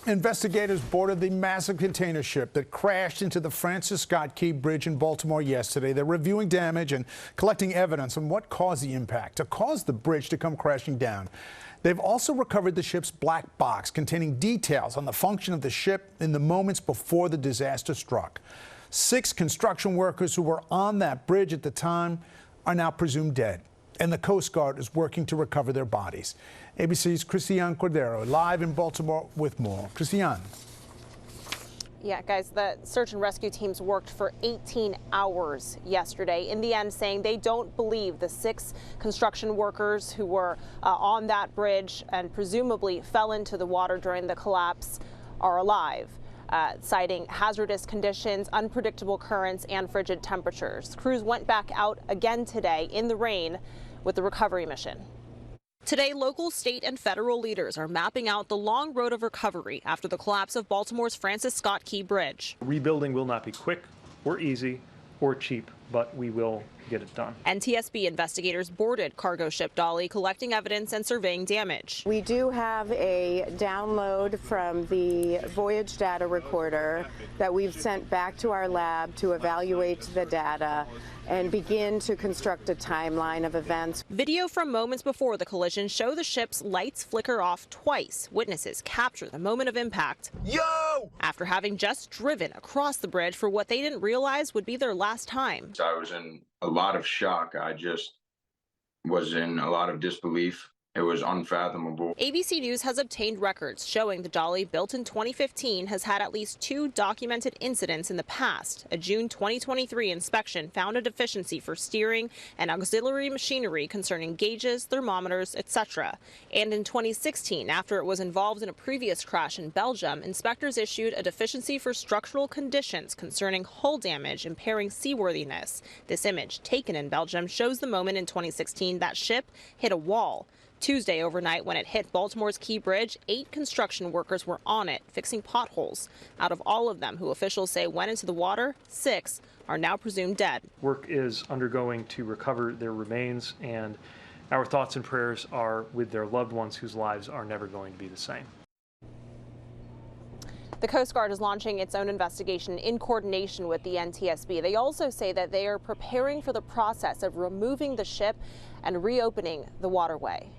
Investigators boarded the massive container ship that crashed into the Francis Scott Key Bridge in Baltimore yesterday. They're reviewing damage and collecting evidence on what caused the impact to cause the bridge to come crashing down. They've also recovered the ship's black box containing details on the function of the ship in the moments before the disaster struck. 6 construction workers who were on that bridge at the time are now presumed dead, and the Coast Guard is working to recover their bodies. ABC's Christiane Cordero live in Baltimore with more. Christiane. Yeah, guys, the search and rescue teams worked for 18 hours yesterday, in the end saying they don't believe the 6 construction workers who were on that bridge and presumably fell into the water during the collapse are alive. Citing hazardous conditions, unpredictable currents, and frigid temperatures. Crews went back out again today in the rain with the recovery mission. Today, local, state, and federal leaders are mapping out the long road of recovery after the collapse of Baltimore's Francis Scott Key Bridge. Rebuilding will not be quick or easy or cheap, but we will get it done. NTSB investigators boarded cargo ship Dolly, collecting evidence and surveying damage. We do have a download from the voyage data recorder that we've sent back to our lab to evaluate the data and begin to construct a timeline of events. Video from moments before the collision show the ship's lights flicker off twice. Witnesses capture the moment of impact. Yo! After having just driven across the bridge for what they didn't realize would be their last time. I was in a lot of shock. I just was in a lot of disbelief. It was unfathomable. ABC News has obtained records showing the Dolly, built in 2015, has had at least 2 documented incidents in the past. A June 2023 inspection found a deficiency for steering and auxiliary machinery concerning gauges, thermometers, etc. And in 2016, after it was involved in a previous crash in Belgium, inspectors issued a deficiency for structural conditions concerning hull damage impairing seaworthiness. This image, taken in Belgium, shows the moment in 2016 that ship hit a wall. Tuesday overnight, when it hit Baltimore's Key Bridge, 8 construction workers were on it, fixing potholes. Out of all of them, who officials say went into the water, 6 are now presumed dead. Work is undergoing to recover their remains, and our thoughts and prayers are with their loved ones whose lives are never going to be the same. The Coast Guard is launching its own investigation in coordination with the NTSB. They also say that they are preparing for the process of removing the ship and reopening the waterway.